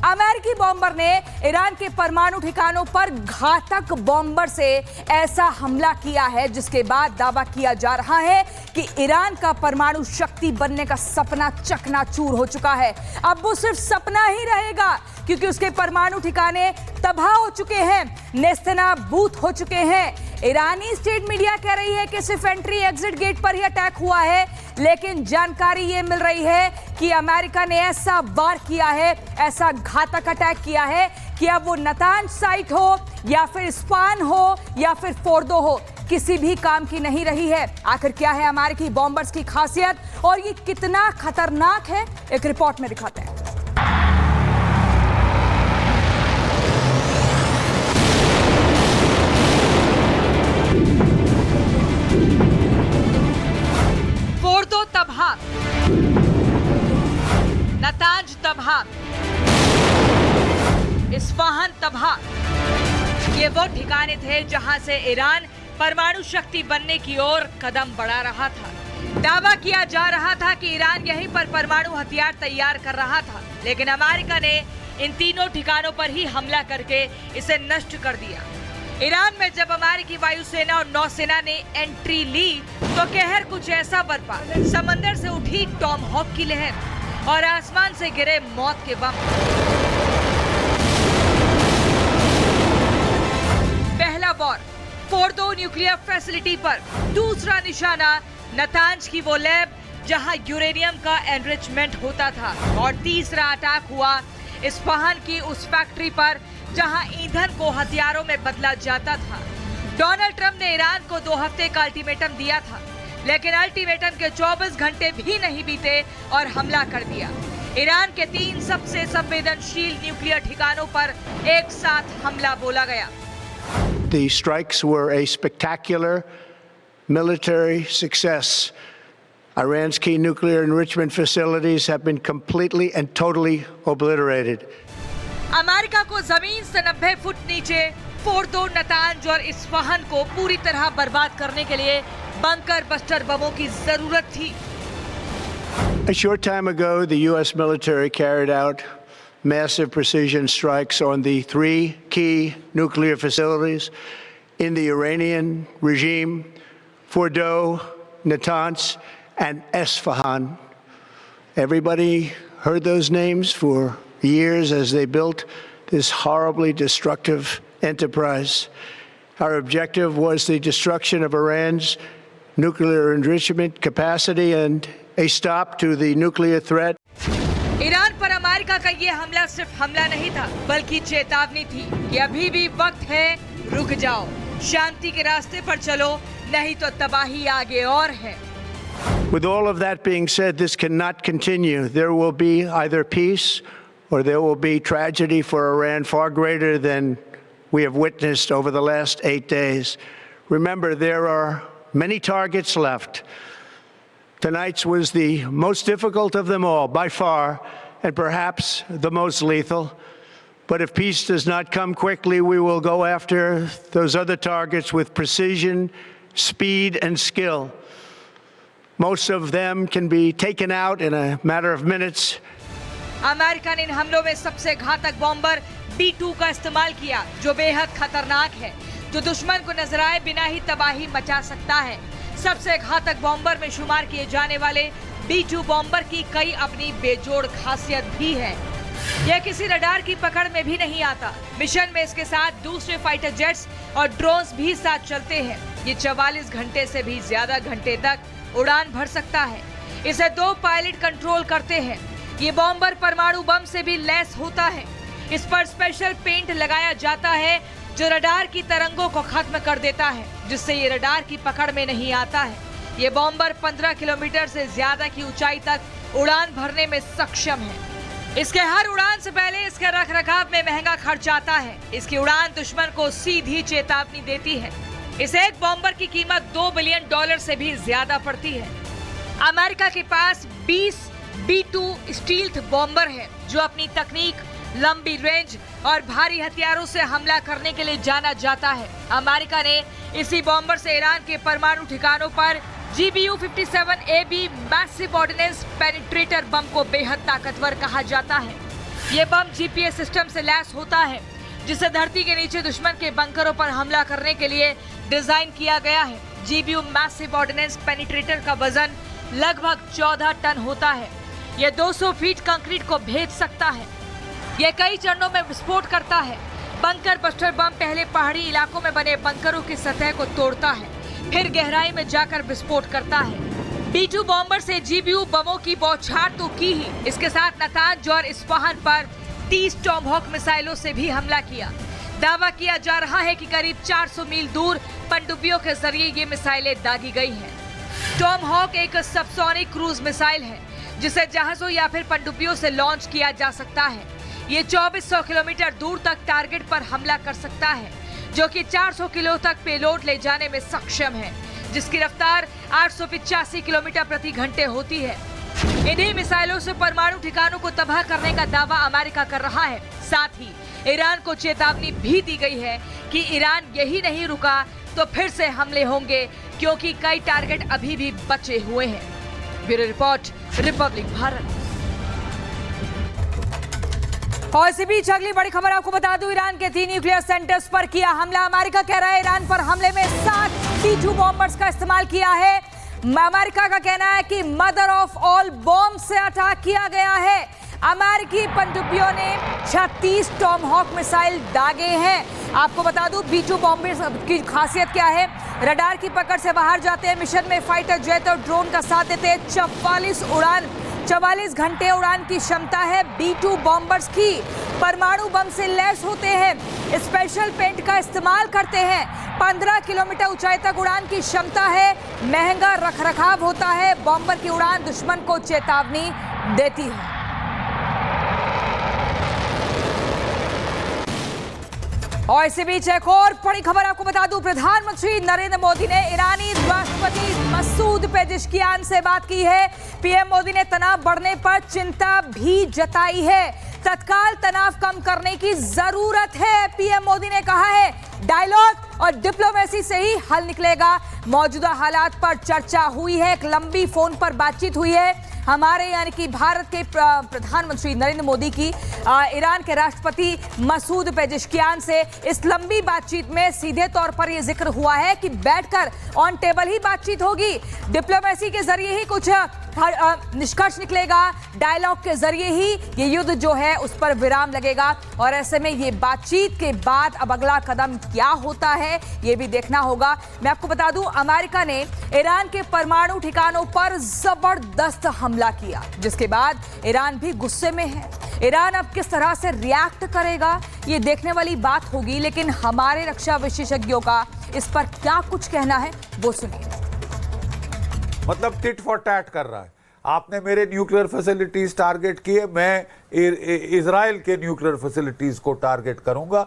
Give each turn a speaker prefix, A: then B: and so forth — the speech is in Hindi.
A: अमेरिकी बॉम्बर ने ईरान के परमाणु ठिकानों पर घातक बॉम्बर से ऐसा हमला किया है जिसके बाद दावा किया जा रहा है कि ईरान का परमाणु शक्ति बनने का सपना चकनाचूर हो चुका है। अब वो सिर्फ सपना ही रहेगा क्योंकि उसके परमाणु ठिकाने तबाह हो चुके हैं, नेस्तनाबूद हो चुके हैं। ईरानी स्टेट मीडिया कह रही है कि सिर्फ एंट्री एग्जिट गेट पर ही अटैक हुआ है, लेकिन जानकारी ये मिल रही है कि अमेरिका ने ऐसा वार किया है, ऐसा घातक अटैक किया है कि अब वो नतांज साइट हो या फिर इस्फहान हो या फिर फोर्दो हो, किसी भी काम की नहीं रही है। आखिर क्या है अमेरिकी बॉम्बर्स की खासियत और ये कितना खतरनाक है, एक रिपोर्ट में दिखाते हैं। फोर्दो तबाह, नतांज तबाह, इस्फहान तबाह। ये वो ठिकाने थे जहां से ईरान परमाणु शक्ति बनने की ओर कदम बढ़ा रहा था। दावा किया जा रहा था कि ईरान यहीं पर परमाणु हथियार तैयार कर रहा था, लेकिन अमेरिका ने इन तीनों ठिकानों पर ही हमला करके इसे नष्ट कर दिया। ईरान में जब अमेरिकी वायुसेना और नौसेना ने एंट्री ली तो कहर कुछ ऐसा बरपा, समंदर से उठी टॉम हॉक की लहर और आसमान से गिरे मौत के बम। पहला वॉर फोर्दो न्यूक्लियर फैसिलिटी पर, दूसरा निशाना नतांज की वो लैब जहां यूरेनियम का एनरिचमेंट होता था, और तीसरा अटैक हुआ इस्फहान की उस फैक्ट्री पर जहां ईंधन को हथियारों में बदला जाता था। डोनाल्ड ट्रंप ने ईरान को 2 हफ्ते का अल्टीमेटम दिया था, लेकिन अल्टीमेटम के 24 घंटे भी नहीं बीते और हमला कर दिया। ईरान के 3 सबसे संवेदनशील न्यूक्लियर ठिकानों पर एक साथ हमला बोला गया।
B: The strikes were a spectacular military success. Iran's key nuclear enrichment facilities have been completely and totally obliterated.
A: America को जमीन से 90 फुट नीचे फोर्दो, नतांज और इस्फहान को पूरी तरह बर्बाद करने के लिए बंकर बस्टर बमों की जरूरत थी।
B: A short time ago, the U.S. military carried out massive precision strikes on the 3 key nuclear facilities in the Iranian regime: Fordo, Natanz, and Esfahan. Everybody heard those names for years as they built this horribly destructive enterprise. Our objective was the destruction of Iran's nuclear enrichment capacity and a stop to the nuclear threat.
A: Iran पर अमेरिका का ये हमला सिर्फ हमला नहीं था, बल्कि चेतावनी थी कि अभी भी वक्त है, रुक जाओ, शांति के रास्ते पर चलो, नहीं तो तबाही आगे और है।
B: With all of that being said, this cannot continue. There will be either peace or there will be tragedy for Iran far greater than we have witnessed over the last 8 days. Remember, there are many targets left. Tonight's was the most difficult of them all, by far, and perhaps the most lethal. But if peace does not come quickly, we will go after those other targets with precision, speed, and skill. Most of them can be taken out in a matter of minutes.
A: America ने इन हमलों में सबसे घातक बॉम्बर B-2 का इस्तेमाल किया, जो बेहद खतरनाक है, जो दुश्मन को नजर आए बिना ही तबाही मचा सकता है। सबसे घातक बॉम्बर में शुमार किए जाने वाले B-2 बॉम्बर की कई अपनी बेजोड़ खासियत भी है। यह किसी रडार की पकड़ में भी नहीं आता। मिशन में इसके साथ दूसरे फाइटर जेट्स और ड्रोन्स भी साथ चलते हैं। ये 44 घंटे से भी ज्यादा घंटे तक उड़ान भर सकता है। इसे 2 पायलट कंट्रोल करते हैं। ये बॉम्बर परमाणु बम से भी लैस होता है। इस पर स्पेशल पेंट लगाया जाता है जो रडार की तरंगों को खत्म कर देता है, जिससे ये रडार की पकड़ में नहीं आता है। ये बॉम्बर 15 किलोमीटर से ज्यादा की ऊंचाई तक उड़ान भरने में सक्षम है। इसके हर उड़ान से पहले इसके रखरखाव में महंगा खर्च आता है। इसकी उड़ान दुश्मन को सीधी चेतावनी देती है। इस एक बॉम्बर की कीमत $2 बिलियन से भी ज्यादा पड़ती है। अमेरिका के पास 20 B-2 स्टील्थ बॉम्बर है, जो अपनी तकनीक, लंबी रेंज और भारी हथियारों से हमला करने के लिए जाना जाता है। अमेरिका ने इसी बॉम्बर से ईरान के परमाणु ठिकानों पर GBU-57AB मैसिव ऑर्डिनेंस पेनिट्रेटर बम को बेहद ताकतवर कहा जाता है। ये बम जीपीएस सिस्टम से लैस होता है, जिसे धरती के नीचे दुश्मन के बंकरों पर हमला करने के लिए डिजाइन किया गया है। जीबीयू मैसिव ऑर्डिनेंस पेनिट्रेटर का वजन लगभग 14 टन होता है। यह 200 फीट कंक्रीट को भेद सकता है। यह कई चरणों में विस्फोट करता है। बंकर बस्टर बम पहले पहाड़ी इलाकों में बने बंकरों की सतह को तोड़ता है, फिर गहराई में जाकर विस्फोट करता है। B2 बॉम्बर से जीबीयू बमों की बौछार तो की ही, इसके साथ नतांज और इस्फहान पर 30 टॉमहॉक मिसाइलों से भी हमला किया। दावा किया जा रहा है कि करीब 400 मील दूर पनडुब्बियों के जरिए ये मिसाइलें दागी गई हैं। टॉमहॉक एक सबसोनिक क्रूज मिसाइल है, जिसे जहाजों या फिर पनडुब्बियों से लॉन्च किया जा सकता है। ये 2400 किलोमीटर दूर तक टारगेट पर हमला कर सकता है, जो कि 400 किलो तक पेलोड ले जाने में सक्षम है, जिसकी रफ्तार 885 किलोमीटर प्रति घंटे होती है। इन्हीं मिसाइलों से परमाणु ठिकानों को तबाह करने का दावा अमेरिका कर रहा है। साथ ही ईरान को चेतावनी भी दी गई है कि ईरान यही नहीं रुका तो फिर से हमले होंगे, क्योंकि कई टारगेट अभी भी बचे हुए हैं। Bureau report, Republic Bharat. और इसी बीच अगली बड़ी खबर आपको बता दूं, ईरान के 3 न्यूक्लियर सेंटर्स पर किया हमला। अमेरिका कह रहा है ईरान पर हमले में 7 B2 बॉम्बर्स का इस्तेमाल किया है। अमेरिका का कहना है कि मदर ऑफ ऑल बॉम्ब से अटैक किया गया है। अमेरिकी पनडुब्बियों ने 36 टॉमहॉक मिसाइल दागे हैं। आपको बता दूं B2 बॉम्बर्स की खासियत क्या है। रडार की पकड़ से बाहर जाते हैं। मिशन में फाइटर जेट और ड्रोन का साथ देते हैं। 44 घंटे उड़ान की क्षमता है B2 बॉम्बर्स की। परमाणु बम से लैस होते हैं। स्पेशल पेंट का इस्तेमाल करते हैं। 15 किलोमीटर ऊंचाई तक उड़ान की क्षमता है। महंगा रखरखाव होता है। बॉम्बर की उड़ान दुश्मन को चेतावनी देती है। और इसी बीच एक और बड़ी खबर आपको बता दूं, प्रधानमंत्री नरेंद्र मोदी ने ईरानी राष्ट्रपति मसूद पेजेश्कियान से बात की है। पीएम मोदी ने तनाव बढ़ने पर चिंता भी जताई है। तत्काल तनाव कम करने की जरूरत है, पीएम मोदी ने कहा है। डायलॉग और डिप्लोमेसी से ही हल निकलेगा। मौजूदा हालात पर चर्चा हुई है। एक लंबी फोन पर बातचीत हुई है हमारे यानी कि भारत के प्रधानमंत्री नरेंद्र मोदी की ईरान के राष्ट्रपति मसूद पेजेश्कियान से। इस लंबी बातचीत में सीधे तौर पर यह जिक्र हुआ है कि बैठकर ऑन टेबल ही बातचीत होगी। डिप्लोमेसी के जरिए ही कुछ निष्कर्ष निकलेगा। डायलॉग के जरिए ही ये युद्ध जो है उस पर विराम लगेगा। और ऐसे में ये बातचीत के बाद अब अगला कदम क्या होता है ये भी देखना होगा। मैं आपको बता दूं, अमेरिका ने ईरान के परमाणु ठिकानों पर जबरदस्त हमला किया, जिसके बाद ईरान भी गुस्से में है। ईरान अब किस तरह से रिएक्ट करेगा ये देखने वाली बात होगी, लेकिन हमारे रक्षा विशेषज्ञों का इस पर क्या कुछ कहना है वो सुनिए।
C: मतलब टिट फॉर टैट कर रहा है। आपने मेरे न्यूक्लियर फैसिलिटीज टारगेट किए, मैं इजराइल के न्यूक्लियर फैसिलिटीज को टारगेट करूंगा।